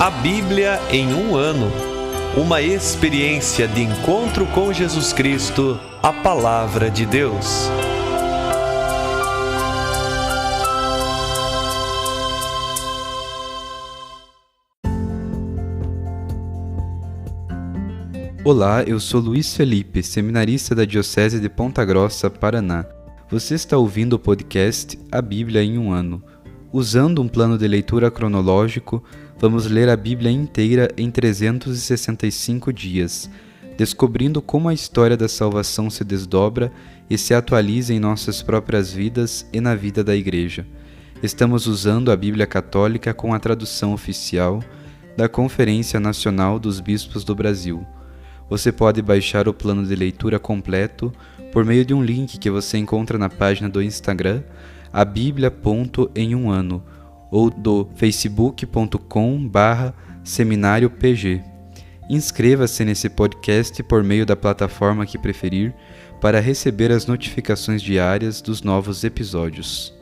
A Bíblia em um ano. Uma experiência de encontro com Jesus Cristo, a Palavra de Deus. Olá, eu sou Luiz Felipe, seminarista da Diocese de Ponta Grossa, Paraná. Você está ouvindo o podcast A Bíblia em um ano. Usando um plano de leitura cronológico, vamos ler a Bíblia inteira em 365 dias, descobrindo como a história da salvação se desdobra e se atualiza em nossas próprias vidas e na vida da Igreja. Estamos usando a Bíblia Católica com a tradução oficial da Conferência Nacional dos Bispos do Brasil. Você pode baixar o plano de leitura completo por meio de um link que você encontra na página do Instagram, abiblia.emuano, ou do facebook.com/seminariopg. Inscreva-se nesse podcast por meio da plataforma que preferir para receber as notificações diárias dos novos episódios.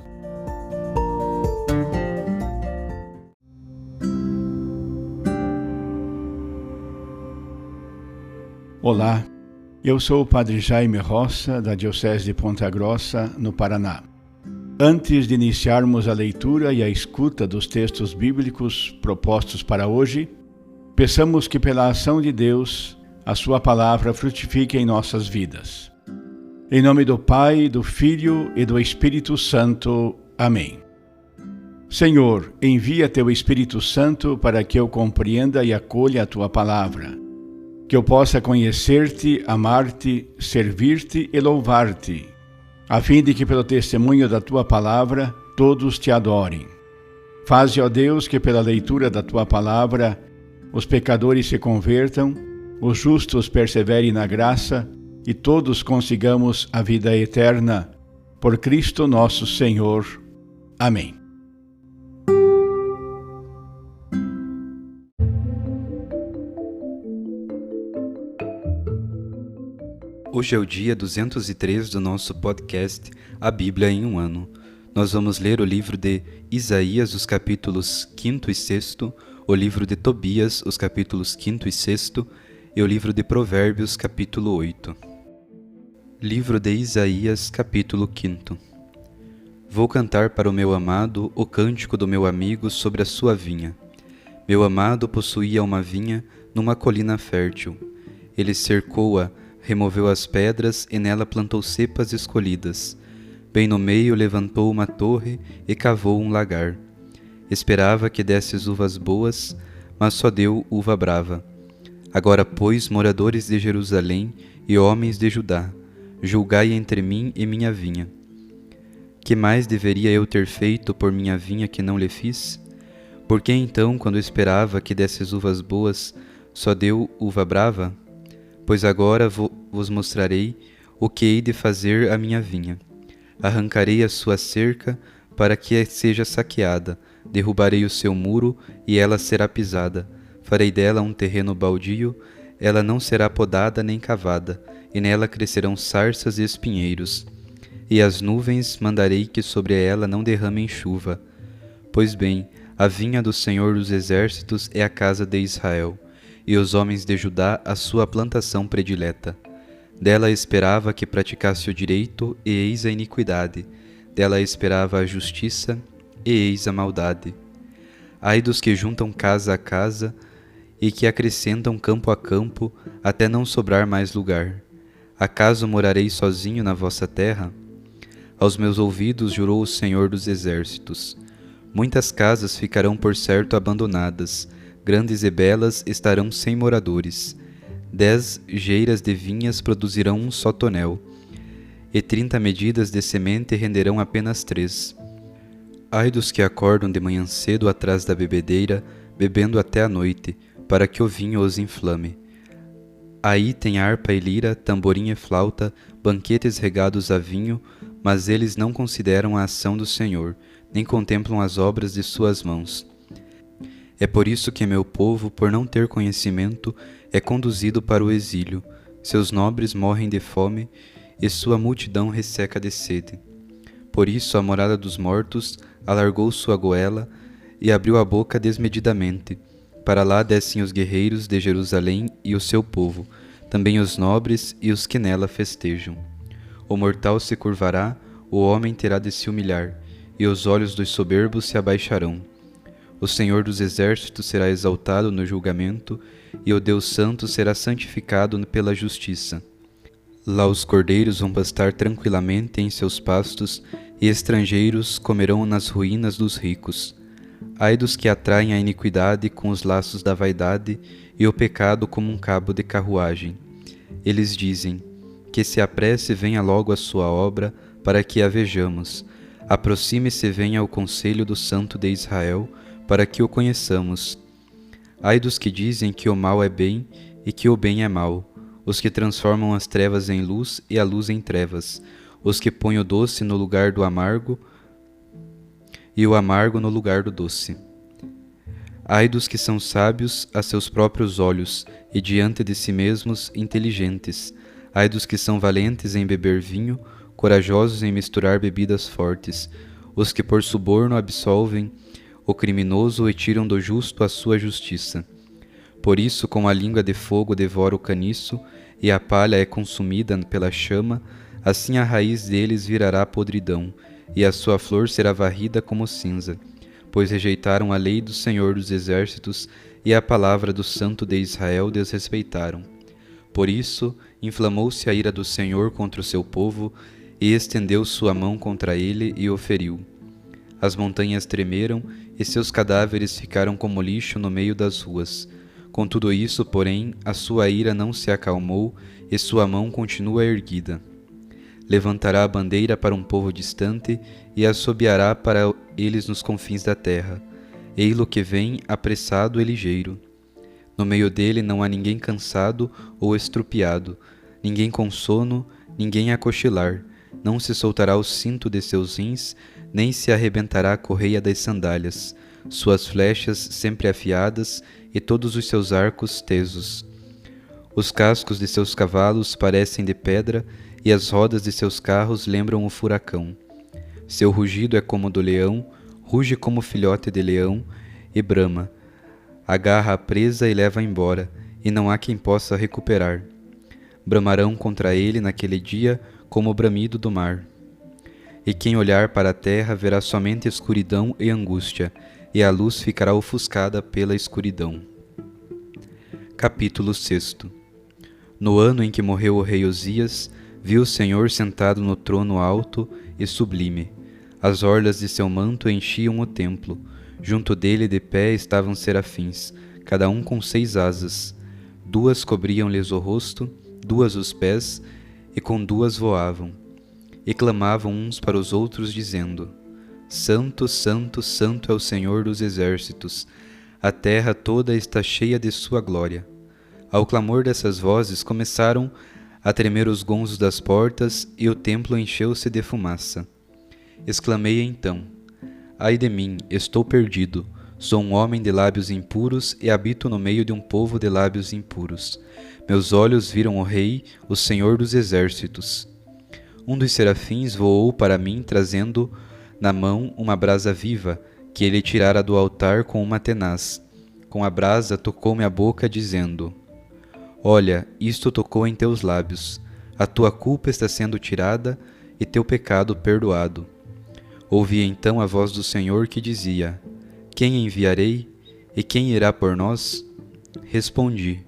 Olá, eu sou o Padre Jaime Roça, da Diocese de Ponta Grossa, no Paraná. Antes de iniciarmos a leitura e a escuta dos textos bíblicos propostos para hoje, peçamos que pela ação de Deus, a sua palavra frutifique em nossas vidas. Em nome do Pai, do Filho e do Espírito Santo. Amém. Senhor, envia teu Espírito Santo para que eu compreenda e acolha a tua palavra, que eu possa conhecer-te, amar-te, servir-te e louvar-te, a fim de que pelo testemunho da tua palavra todos te adorem. Faze, ó Deus, que pela leitura da tua palavra os pecadores se convertam, os justos perseverem na graça e todos consigamos a vida eterna. Por Cristo nosso Senhor. Amém. Hoje é o dia 203 do nosso podcast A Bíblia em um ano. Nós vamos ler o livro de Isaías, os capítulos 5 e 6, o livro de Tobias, os capítulos 5 e 6, e o livro de Provérbios, capítulo 8. Livro de Isaías, capítulo 5. Vou cantar para o meu amado o cântico do meu amigo sobre a sua vinha. Meu amado possuía uma vinha numa colina fértil. Ele cercou-a, removeu as pedras e nela plantou cepas escolhidas. Bem no meio levantou uma torre e cavou um lagar. Esperava que desse uvas boas, mas só deu uva brava. Agora, pois, moradores de Jerusalém e homens de Judá, julgai entre mim e minha vinha. Que mais deveria eu ter feito por minha vinha que não lhe fiz? Por que então, quando esperava que desse uvas boas, só deu uva brava? Pois agora vos mostrarei o que hei de fazer à minha vinha. Arrancarei a sua cerca para que seja saqueada, derrubarei o seu muro e ela será pisada. Farei dela um terreno baldio, ela não será podada nem cavada, e nela crescerão sarças e espinheiros. E as nuvens mandarei que sobre ela não derramem chuva. Pois bem, a vinha do Senhor dos Exércitos é a casa de Israel, e os homens de Judá a sua plantação predileta. Dela esperava que praticasse o direito, e eis a iniquidade. Dela esperava a justiça, e eis a maldade. Ai dos que juntam casa a casa, e que acrescentam campo a campo, até não sobrar mais lugar. Acaso morarei sozinho na vossa terra? Aos meus ouvidos jurou o Senhor dos Exércitos. Muitas casas ficarão por certo abandonadas, grandes e belas estarão sem moradores. 10 geiras de vinhas produzirão um só tonel, e 30 medidas de semente renderão apenas 3. Ai dos que acordam de manhã cedo atrás da bebedeira, bebendo até a noite, para que o vinho os inflame. Aí tem harpa e lira, tamborim e flauta, banquetes regados a vinho, mas eles não consideram a ação do Senhor, nem contemplam as obras de suas mãos. É por isso que meu povo, por não ter conhecimento, é conduzido para o exílio. Seus nobres morrem de fome e sua multidão resseca de sede. Por isso a morada dos mortos alargou sua goela e abriu a boca desmedidamente, para lá descem os guerreiros de Jerusalém e o seu povo, também os nobres e os que nela festejam. O mortal se curvará, o homem terá de se humilhar, e os olhos dos soberbos se abaixarão. O Senhor dos exércitos será exaltado no julgamento, e o Deus Santo será santificado pela justiça. Lá os cordeiros vão pastar tranquilamente em seus pastos, e estrangeiros comerão nas ruínas dos ricos. Ai dos que atraem a iniquidade com os laços da vaidade, e o pecado como um cabo de carruagem. Eles dizem: que se apresse e venha logo a sua obra, para que a vejamos. Aproxime-se e venha ao conselho do Santo de Israel, para que o conheçamos. Ai dos que dizem que o mal é bem e que o bem é mal, os que transformam as trevas em luz e a luz em trevas, os que põem o doce no lugar do amargo e o amargo no lugar do doce. Ai dos que são sábios a seus próprios olhos e diante de si mesmos inteligentes. Ai dos que são valentes em beber vinho, corajosos em misturar bebidas fortes, os que por suborno absolvem o criminoso e tiram do justo a sua justiça. Por isso, como a língua de fogo devora o caniço, e a palha é consumida pela chama, assim a raiz deles virará podridão, e a sua flor será varrida como cinza, pois rejeitaram a lei do Senhor dos exércitos, e a palavra do Santo de Israel desrespeitaram. Por isso, inflamou-se a ira do Senhor contra o seu povo, e estendeu sua mão contra ele e o feriu. As montanhas tremeram, e seus cadáveres ficaram como lixo no meio das ruas. Com tudo isso, porém, a sua ira não se acalmou, e sua mão continua erguida. Levantará a bandeira para um povo distante, e assobiará para eles nos confins da terra. Ei-lo que vem, apressado e ligeiro. No meio dele não há ninguém cansado ou estrupiado, ninguém com sono, ninguém a cochilar. Não se soltará o cinto de seus rins, nem se arrebentará a correia das sandálias. Suas flechas sempre afiadas e todos os seus arcos tesos. Os cascos de seus cavalos parecem de pedra e as rodas de seus carros lembram o furacão. Seu rugido é como o do leão, ruge como filhote de leão e brama. Agarra a presa e leva embora, e não há quem possa recuperar. Bramarão contra ele naquele dia como o bramido do mar. E quem olhar para a terra verá somente escuridão e angústia, e a luz ficará ofuscada pela escuridão. Capítulo 6. No ano em que morreu o rei Uzias, viu o Senhor sentado no trono alto e sublime. As orlas de seu manto enchiam o templo. Junto dele de pé estavam serafins, cada um com 6 asas. 2 cobriam-lhes o rosto, 2 os pés, e com 2 voavam. E clamavam uns para os outros, dizendo: Santo, Santo, Santo é o Senhor dos exércitos. A terra toda está cheia de sua glória. Ao clamor dessas vozes começaram a tremer os gonzos das portas, e o templo encheu-se de fumaça. Exclamei então: Ai de mim, estou perdido. Sou um homem de lábios impuros e habito no meio de um povo de lábios impuros. Meus olhos viram o Rei, o Senhor dos exércitos. Um dos serafins voou para mim, trazendo na mão uma brasa viva, que ele tirara do altar com uma tenaz. Com a brasa tocou-me a boca, dizendo: Olha, isto tocou em teus lábios. A tua culpa está sendo tirada e teu pecado perdoado. Ouvi então a voz do Senhor que dizia: Quem enviarei? E quem irá por nós? Respondi: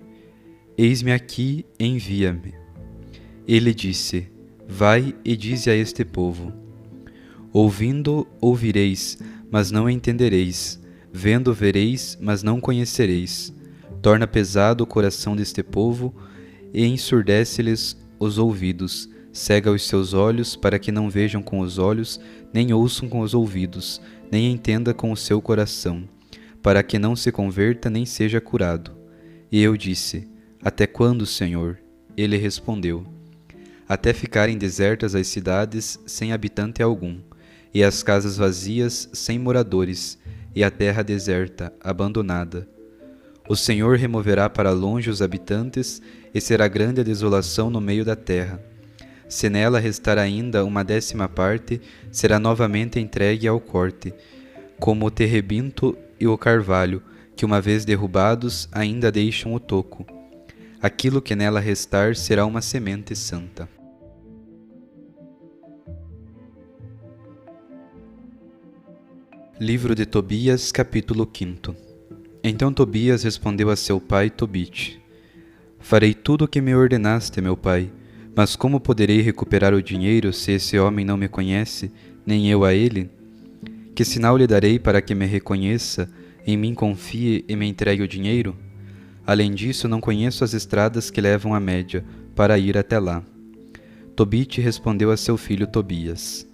Eis-me aqui, envia-me. Ele disse: Vai e dize a este povo: Ouvindo, ouvireis, mas não entendereis. Vendo, vereis, mas não conhecereis. Torna pesado o coração deste povo e ensurdece-lhes os ouvidos. Cega os seus olhos para que não vejam com os olhos, nem ouçam com os ouvidos, nem entenda com o seu coração, para que não se converta nem seja curado. E eu disse: Até quando, Senhor? Ele respondeu: Até ficarem desertas as cidades sem habitante algum, e as casas vazias sem moradores, e a terra deserta, abandonada. O Senhor removerá para longe os habitantes, e será grande a desolação no meio da terra. Se nela restar ainda 1/10, será novamente entregue ao corte, como o terebinto e o carvalho, que uma vez derrubados ainda deixam o toco. Aquilo que nela restar será uma semente santa. Livro de Tobias, capítulo 5. Então Tobias respondeu a seu pai Tobite: Farei tudo o que me ordenaste, meu pai, mas como poderei recuperar o dinheiro se esse homem não me conhece, nem eu a ele? Que sinal lhe darei para que me reconheça, em mim confie e me entregue o dinheiro? Além disso, não conheço as estradas que levam à Média, para ir até lá. Tobite respondeu a seu filho Tobias: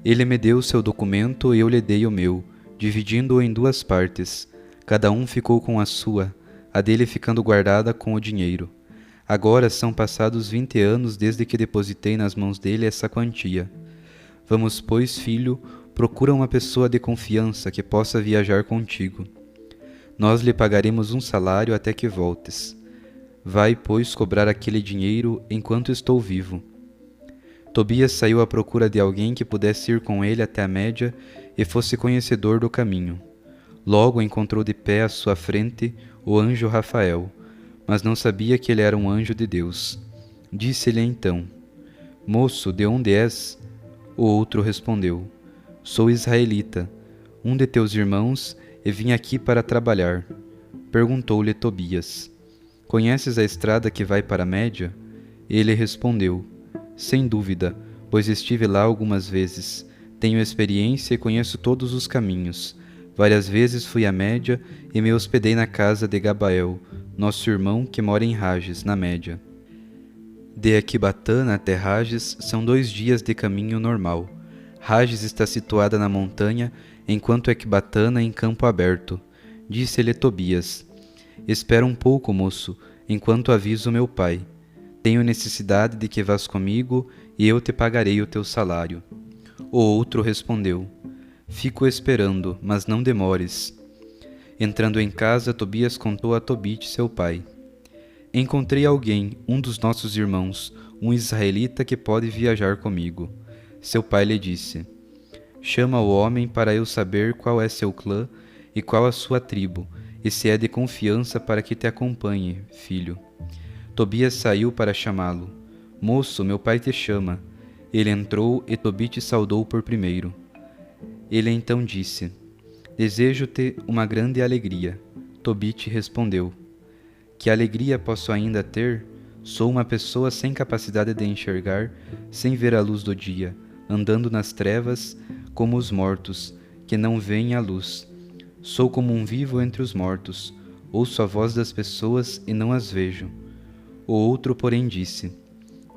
Ele me deu o seu documento e eu lhe dei o meu, dividindo-o em 2 partes. Cada um ficou com a sua, a dele ficando guardada com o dinheiro. Agora são passados 20 anos desde que depositei nas mãos dele essa quantia. Vamos, pois, filho, procura uma pessoa de confiança que possa viajar contigo. Nós lhe pagaremos um salário até que voltes. Vai, pois, cobrar aquele dinheiro enquanto estou vivo. Tobias saiu à procura de alguém que pudesse ir com ele até a Média e fosse conhecedor do caminho. Logo encontrou de pé à sua frente o anjo Rafael, mas não sabia que ele era um anjo de Deus. Disse-lhe então: Moço, de onde és? O outro respondeu: Sou israelita, um de teus irmãos, e vim aqui para trabalhar. Perguntou-lhe Tobias: Conheces a estrada que vai para a Média? Ele respondeu: Sem dúvida, pois estive lá algumas vezes. Tenho experiência e conheço todos os caminhos. Várias vezes fui à Média e me hospedei na casa de Gabael, nosso irmão que mora em Rages, na Média. De Equibatana até Rages são 2 dias de caminho normal. Rages está situada na montanha, enquanto Equibatana em campo aberto. Disse-lhe Tobias: Espera um pouco, moço, enquanto aviso meu pai. Tenho necessidade de que vás comigo, e eu te pagarei o teu salário. O outro respondeu: Fico esperando, mas não demores. Entrando em casa, Tobias contou a Tobite, seu pai: Encontrei alguém, um dos nossos irmãos, um israelita que pode viajar comigo. Seu pai lhe disse: Chama o homem para eu saber qual é seu clã e qual a sua tribo, e se é de confiança para que te acompanhe, filho. Tobias saiu para chamá-lo. Moço, meu pai te chama. Ele entrou e Tobite saudou por primeiro. Ele então disse: Desejo-te uma grande alegria. Tobite respondeu: Que alegria posso ainda ter? Sou uma pessoa sem capacidade de enxergar, sem ver a luz do dia, andando nas trevas como os mortos, que não veem a luz. Sou como um vivo entre os mortos, ouço a voz das pessoas e não as vejo. O outro, porém, disse: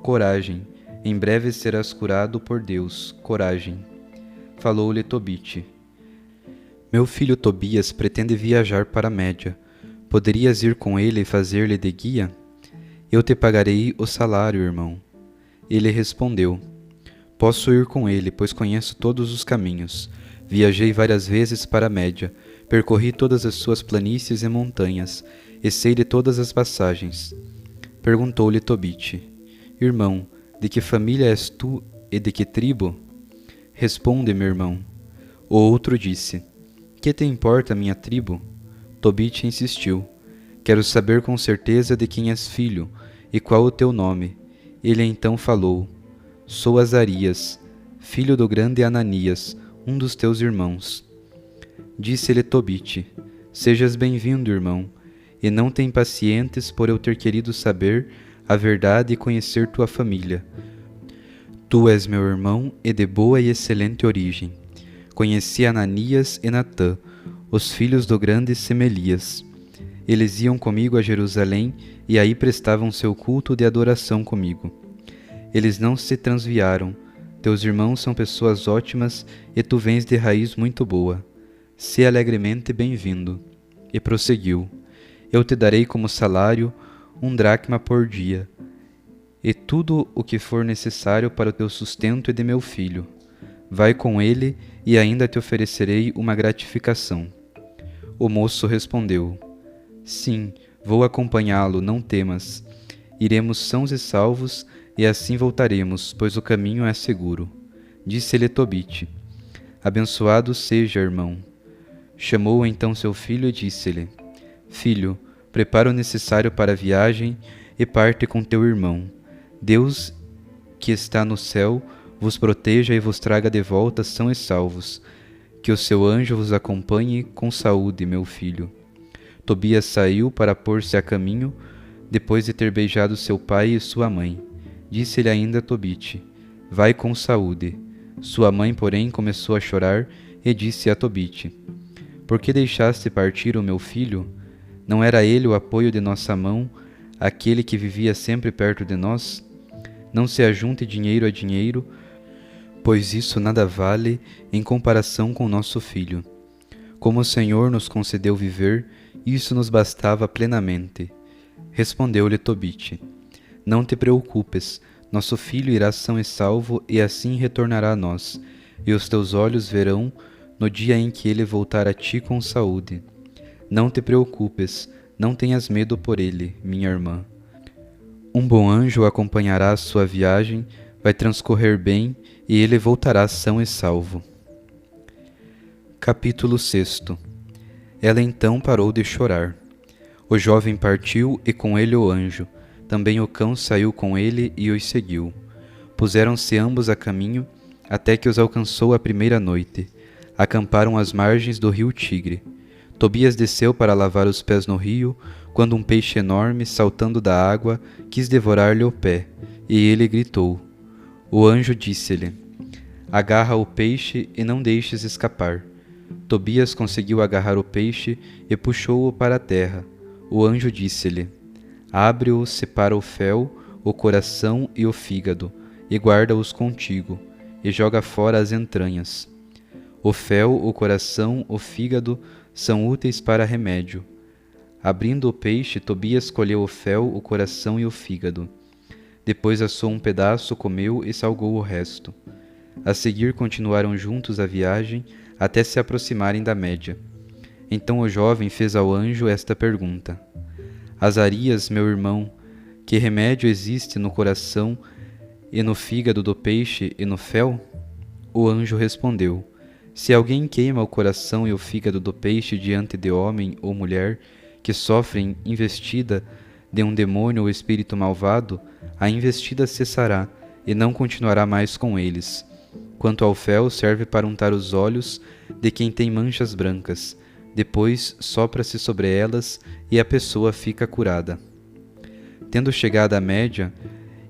Coragem, em breve serás curado por Deus, coragem. Falou-lhe Tobite: Meu filho Tobias pretende viajar para a Média. Poderias ir com ele e fazer-lhe de guia? Eu te pagarei o salário, irmão. Ele respondeu: Posso ir com ele, pois conheço todos os caminhos. Viajei várias vezes para a Média, percorri todas as suas planícies e montanhas, e sei de todas as passagens. Perguntou-lhe Tobite: Irmão, de que família és tu e de que tribo? Responde, meu irmão. O outro disse: Que te importa a minha tribo? Tobite insistiu: Quero saber com certeza de quem és filho e qual o teu nome. Ele então falou: Sou Azarias, filho do grande Ananias, um dos teus irmãos. Disse-lhe Tobite: Sejas bem-vindo, irmão, e não te impacientes por eu ter querido saber a verdade e conhecer tua família. Tu és meu irmão e de boa e excelente origem. Conheci Ananias e Natã, os filhos do grande Semelias. Eles iam comigo a Jerusalém e aí prestavam seu culto de adoração comigo. Eles não se transviaram. Teus irmãos são pessoas ótimas e tu vens de raiz muito boa. Se alegremente bem-vindo. E prosseguiu: Eu te darei como salário 1 dracma por dia, e tudo o que for necessário para o teu sustento e de meu filho. Vai com ele e ainda te oferecerei uma gratificação. O moço respondeu: Sim, vou acompanhá-lo, não temas. Iremos sãos e salvos, e assim voltaremos, pois o caminho é seguro. Disse-lhe Tobite: Abençoado seja, irmão. Chamou então seu filho e disse-lhe: Filho, prepara o necessário para a viagem e parte com teu irmão. Deus, que está no céu, vos proteja e vos traga de volta são e salvos. Que o seu anjo vos acompanhe com saúde, meu filho. Tobias saiu para pôr-se a caminho, depois de ter beijado seu pai e sua mãe. Disse-lhe ainda Tobite: Vai com saúde. Sua mãe, porém, começou a chorar e disse a Tobite: Por que deixaste partir o meu filho? Não era ele o apoio de nossa mão, aquele que vivia sempre perto de nós? Não se ajunte dinheiro a dinheiro, pois isso nada vale em comparação com nosso filho. Como o Senhor nos concedeu viver, isso nos bastava plenamente. Respondeu-lhe Tobite: Não te preocupes, nosso filho irá são e salvo e assim retornará a nós, e os teus olhos verão no dia em que ele voltar a ti com saúde. Não te preocupes, não tenhas medo por ele, minha irmã. Um bom anjo acompanhará a sua viagem, vai transcorrer bem e ele voltará são e salvo. Capítulo 6. Ela então parou de chorar. O jovem partiu e com ele o anjo. Também o cão saiu com ele e os seguiu. Puseram-se ambos a caminho, até que os alcançou a primeira noite. Acamparam às margens do rio Tigre. Tobias desceu para lavar os pés no rio, quando um peixe enorme, saltando da água, quis devorar-lhe o pé, e ele gritou. O anjo disse-lhe: Agarra o peixe e não deixes escapar. Tobias conseguiu agarrar o peixe e puxou-o para a terra. O anjo disse-lhe: Abre-o, separa o fel, o coração e o fígado, e guarda-os contigo, e joga fora as entranhas. O fel, o coração, o fígado são úteis para remédio. Abrindo o peixe, Tobias colheu o fel, o coração e o fígado. Depois assou um pedaço, comeu e salgou o resto. A seguir continuaram juntos a viagem até se aproximarem da Média. Então o jovem fez ao anjo esta pergunta: Azarias, meu irmão, que remédio existe no coração e no fígado do peixe e no fel? O anjo respondeu: Se alguém queima o coração e o fígado do peixe diante de homem ou mulher que sofrem investida de um demônio ou espírito malvado, a investida cessará e não continuará mais com eles. Quanto ao fel, serve para untar os olhos de quem tem manchas brancas. Depois sopra-se sobre elas e a pessoa fica curada. Tendo chegado à Média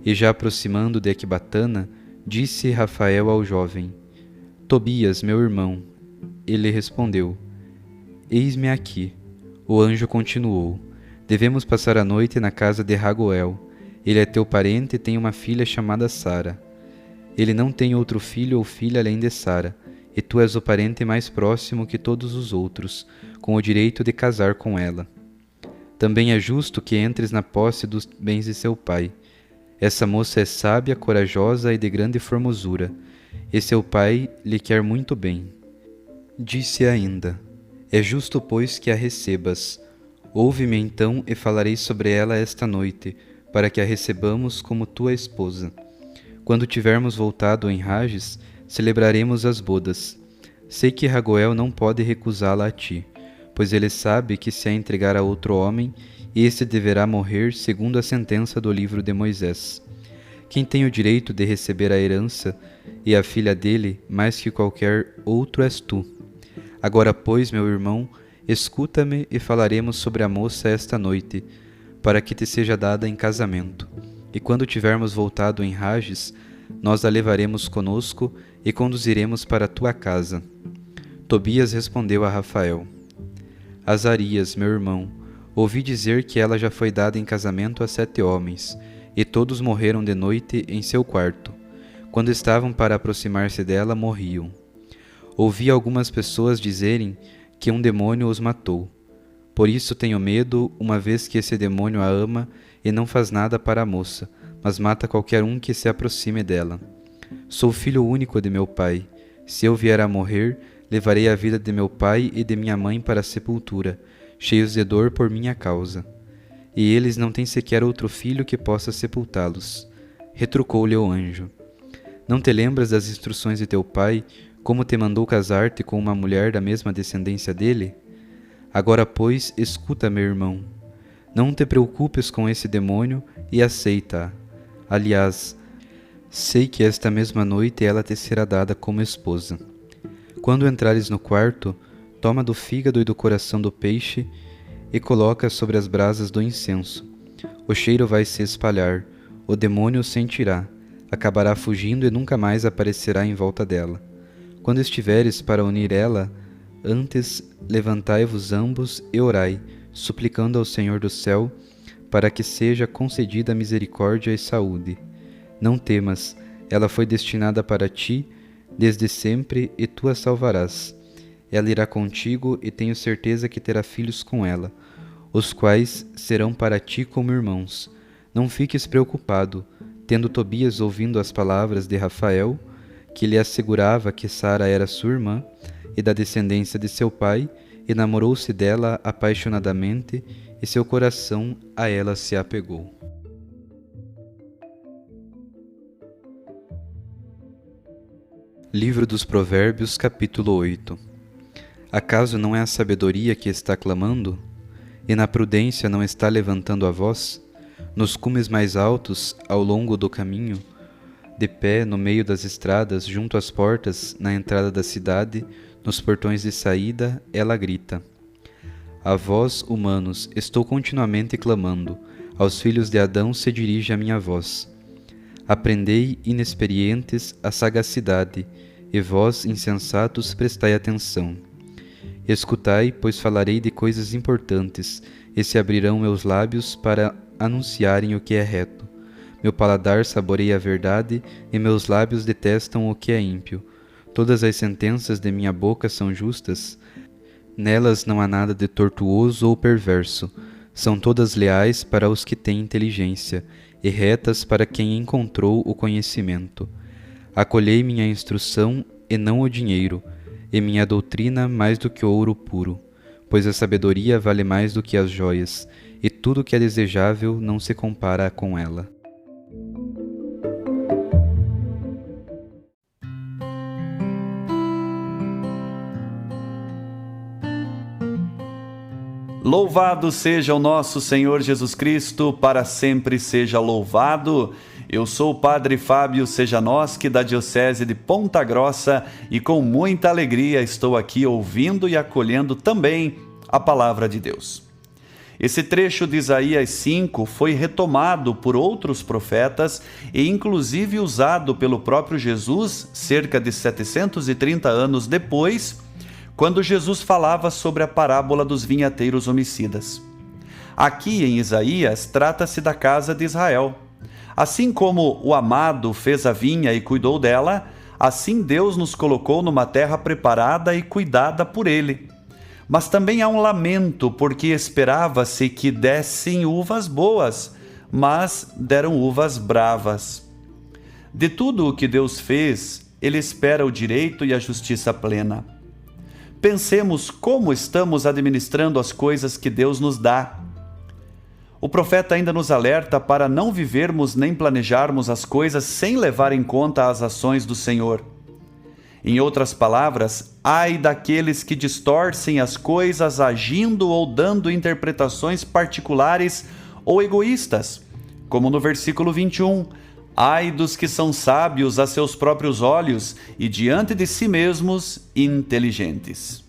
e já aproximando de Ecbatana, disse Rafael ao jovem: Tobias, meu irmão. Ele respondeu: Eis-me aqui. O anjo continuou: Devemos passar a noite na casa de Raguel. Ele é teu parente e tem uma filha chamada Sara. Ele não tem outro filho ou filha além de Sara, e tu és o parente mais próximo que todos os outros, com o direito de casar com ela. Também é justo que entres na posse dos bens de seu pai. Essa moça é sábia, corajosa e de grande formosura, e seu pai lhe quer muito bem. Disse ainda: É justo, pois, que a recebas. Ouve-me então e falarei sobre ela esta noite, para que a recebamos como tua esposa. Quando tivermos voltado em Rages, celebraremos as bodas. Sei que Raguel não pode recusá-la a ti, pois ele sabe que se a entregar a outro homem, esse deverá morrer segundo a sentença do livro de Moisés. Quem tem o direito de receber a herança e a filha dele mais que qualquer outro és tu. Agora, pois, meu irmão, escuta-me e falaremos sobre a moça esta noite, para que te seja dada em casamento. E quando tivermos voltado em Rages, nós a levaremos conosco e conduziremos para a tua casa. Tobias respondeu a Rafael: Azarias, meu irmão, ouvi dizer que ela já foi dada em casamento a 7 homens, e todos morreram de noite em seu quarto. Quando estavam para aproximar-se dela, morriam. Ouvi algumas pessoas dizerem que um demônio os matou. Por isso tenho medo, uma vez que esse demônio a ama e não faz nada para a moça, mas mata qualquer um que se aproxime dela. Sou filho único de meu pai. Se eu vier a morrer, levarei a vida de meu pai e de minha mãe para a sepultura, cheios de dor por minha causa. E eles não têm sequer outro filho que possa sepultá-los. Retrucou-lhe o anjo: Não te lembras das instruções de teu pai, como te mandou casar-te com uma mulher da mesma descendência dele? Agora, pois, escuta, meu irmão. Não te preocupes com esse demônio e aceita-a. Aliás, sei que esta mesma noite ela te será dada como esposa. Quando entrares no quarto, toma do fígado e do coração do peixe e coloca sobre as brasas do incenso. O cheiro vai se espalhar, o demônio o sentirá, acabará fugindo e nunca mais aparecerá em volta dela. Quando estiveres para unir ela, antes levantai-vos ambos e orai, suplicando ao Senhor do céu, para que seja concedida misericórdia e saúde. Não temas, ela foi destinada para ti desde sempre e tu a salvarás. Ela irá contigo e tenho certeza que terá filhos com ela, os quais serão para ti como irmãos. Não fiques preocupado. Tendo Tobias ouvindo as palavras de Rafael, que lhe assegurava que Sara era sua irmã e da descendência de seu pai, enamorou-se dela apaixonadamente e seu coração a ela se apegou. Livro dos Provérbios, capítulo 8. Acaso não é a sabedoria que está clamando? E na prudência não está levantando a voz? Nos cumes mais altos, ao longo do caminho, de pé no meio das estradas, junto às portas, na entrada da cidade, nos portões de saída, ela grita. A vós, humanos, estou continuamente clamando, aos filhos de Adão se dirige a minha voz. Aprendei, inexperientes, a sagacidade, e vós, insensatos, prestai atenção. Escutai, pois falarei de coisas importantes, e se abrirão meus lábios para anunciarem o que é reto. Meu paladar saboreia a verdade, e meus lábios detestam o que é ímpio. Todas as sentenças de minha boca são justas, nelas não há nada de tortuoso ou perverso. São todas leais para os que têm inteligência, e retas para quem encontrou o conhecimento. Acolhei minha instrução e não o dinheiro, e minha doutrina mais do que o ouro puro, pois a sabedoria vale mais do que as joias, e tudo que é desejável não se compara com ela. Louvado seja o nosso Senhor Jesus Cristo, para sempre seja louvado. Eu sou o Padre Fábio Sejanoski, da Diocese de Ponta Grossa, e com muita alegria estou aqui ouvindo e acolhendo também a Palavra de Deus. Esse trecho de Isaías 5 foi retomado por outros profetas e inclusive usado pelo próprio Jesus cerca de 730 anos depois, quando Jesus falava sobre a parábola dos vinhateiros homicidas. Aqui em Isaías trata-se da casa de Israel. Assim como o amado fez a vinha e cuidou dela, assim Deus nos colocou numa terra preparada e cuidada por Ele. Mas também há um lamento, porque esperava-se que dessem uvas boas, mas deram uvas bravas. De tudo o que Deus fez, Ele espera o direito e a justiça plena. Pensemos como estamos administrando as coisas que Deus nos dá. O profeta ainda nos alerta para não vivermos nem planejarmos as coisas sem levar em conta as ações do Senhor. Em outras palavras, ai daqueles que distorcem as coisas agindo ou dando interpretações particulares ou egoístas, como no versículo 21, ai dos que são sábios a seus próprios olhos e diante de si mesmos inteligentes.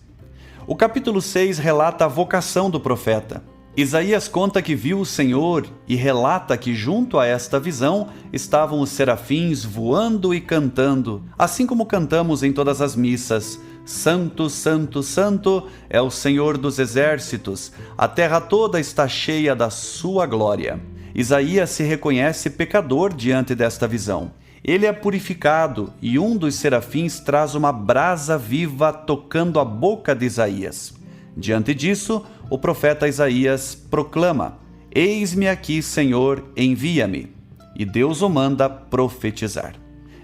O capítulo 6 relata a vocação do profeta. Isaías conta que viu o Senhor e relata que junto a esta visão estavam os serafins voando e cantando, assim como cantamos em todas as missas. Santo, Santo, Santo é o Senhor dos exércitos, a terra toda está cheia da sua glória. Isaías se reconhece pecador diante desta visão. Ele é purificado e um dos serafins traz uma brasa viva tocando a boca de Isaías. Diante disso, o profeta Isaías proclama: Eis-me aqui, Senhor, envia-me. E Deus o manda profetizar.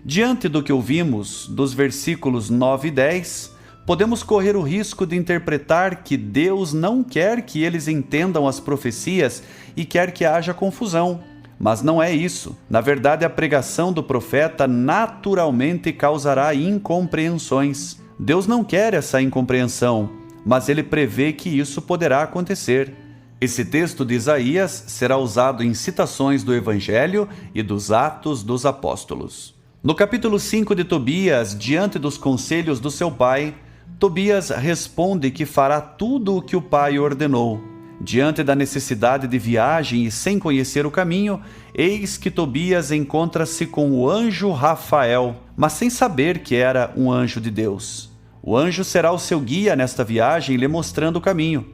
Diante do que ouvimos dos versículos 9 e 10, podemos correr o risco de interpretar que Deus não quer que eles entendam as profecias e quer que haja confusão, Mas não é isso. Na verdade, a pregação do profeta naturalmente causará incompreensões. Deus não quer essa incompreensão, mas ele prevê que isso poderá acontecer. Esse texto de Isaías será usado em citações do Evangelho e dos Atos dos Apóstolos. No capítulo 5 de Tobias, diante dos conselhos do seu pai, Tobias responde que fará tudo o que o pai ordenou. Diante da necessidade de viagem e sem conhecer o caminho, eis que Tobias encontra-se com o anjo Rafael, mas sem saber que era um anjo de Deus. O anjo será o seu guia nesta viagem, lhe mostrando o caminho.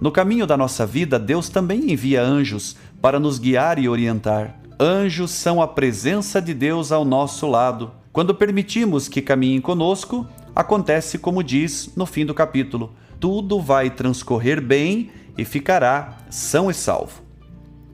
No caminho da nossa vida, Deus também envia anjos para nos guiar e orientar. Anjos são a presença de Deus ao nosso lado. Quando permitimos que caminhem conosco, acontece como diz no fim do capítulo: tudo vai transcorrer bem e ficará são e salvo.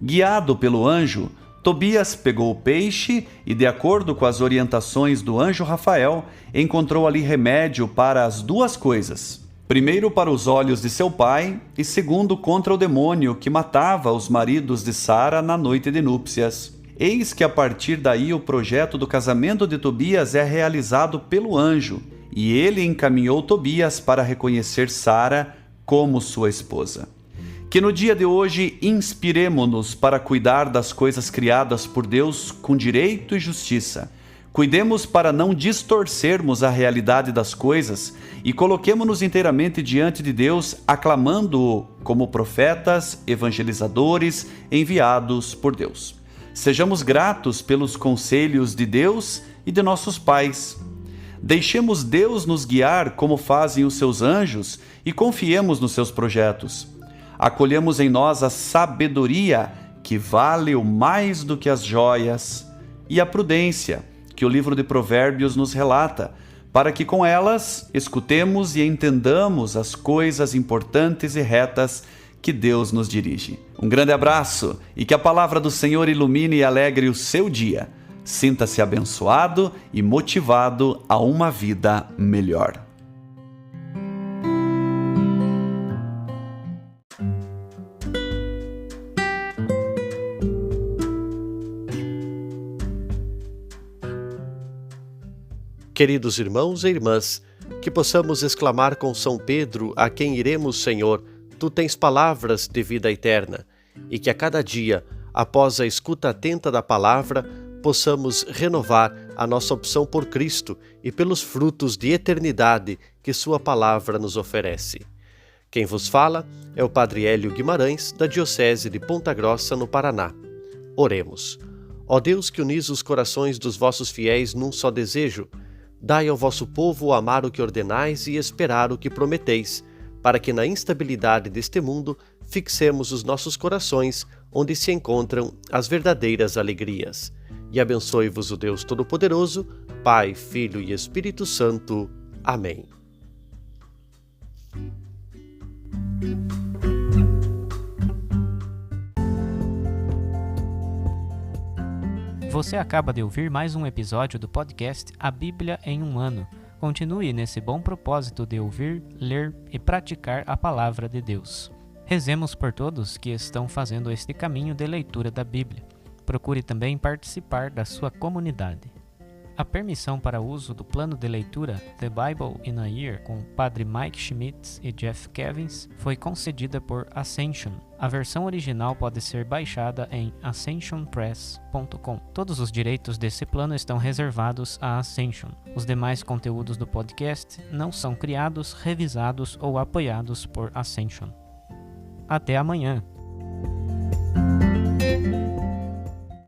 Guiado pelo anjo, Tobias pegou o peixe e, de acordo com as orientações do anjo Rafael, encontrou ali remédio para as duas coisas. Primeiro, para os olhos de seu pai, e segundo, contra o demônio que matava os maridos de Sara na noite de núpcias. Eis que a partir daí o projeto do casamento de Tobias é realizado pelo anjo, e ele encaminhou Tobias para reconhecer Sara como sua esposa. Que no dia de hoje inspiremo-nos para cuidar das coisas criadas por Deus com direito e justiça. Cuidemos para não distorcermos a realidade das coisas e coloquemo-nos inteiramente diante de Deus, aclamando-o como profetas, evangelizadores, enviados por Deus. Sejamos gratos pelos conselhos de Deus e de nossos pais. Deixemos Deus nos guiar como fazem os seus anjos e confiemos nos seus projetos. Acolhemos em nós a sabedoria, que vale mais do que as joias, e a prudência, que o livro de Provérbios nos relata, para que com elas escutemos e entendamos as coisas importantes e retas que Deus nos dirige. Um grande abraço e que a palavra do Senhor ilumine e alegre o seu dia. Sinta-se abençoado e motivado a uma vida melhor. Queridos irmãos e irmãs, que possamos exclamar com São Pedro, a quem iremos, Senhor, Tu tens palavras de vida eterna, e que a cada dia, após a escuta atenta da palavra, possamos renovar a nossa opção por Cristo e pelos frutos de eternidade que Sua palavra nos oferece. Quem vos fala é o Padre Hélio Guimarães, da Diocese de Ponta Grossa, no Paraná. Oremos. Ó Deus, que unis os corações dos vossos fiéis num só desejo, dai ao vosso povo amar o que ordenais e esperar o que prometeis, para que na instabilidade deste mundo fixemos os nossos corações onde se encontram as verdadeiras alegrias. E abençoe-vos o Deus Todo-Poderoso, Pai, Filho e Espírito Santo. Amém. Você acaba de ouvir mais um episódio do podcast A Bíblia em um Ano. Continue nesse bom propósito de ouvir, ler e praticar a Palavra de Deus. Rezemos por todos que estão fazendo este caminho de leitura da Bíblia. Procure também participar da sua comunidade. A permissão para uso do plano de leitura The Bible in a Year com Padre Mike Schmitz e Jeff Kevins foi concedida por Ascension. A versão original pode ser baixada em ascensionpress.com. Todos os direitos desse plano estão reservados à Ascension. Os demais conteúdos do podcast não são criados, revisados ou apoiados por Ascension. Até amanhã!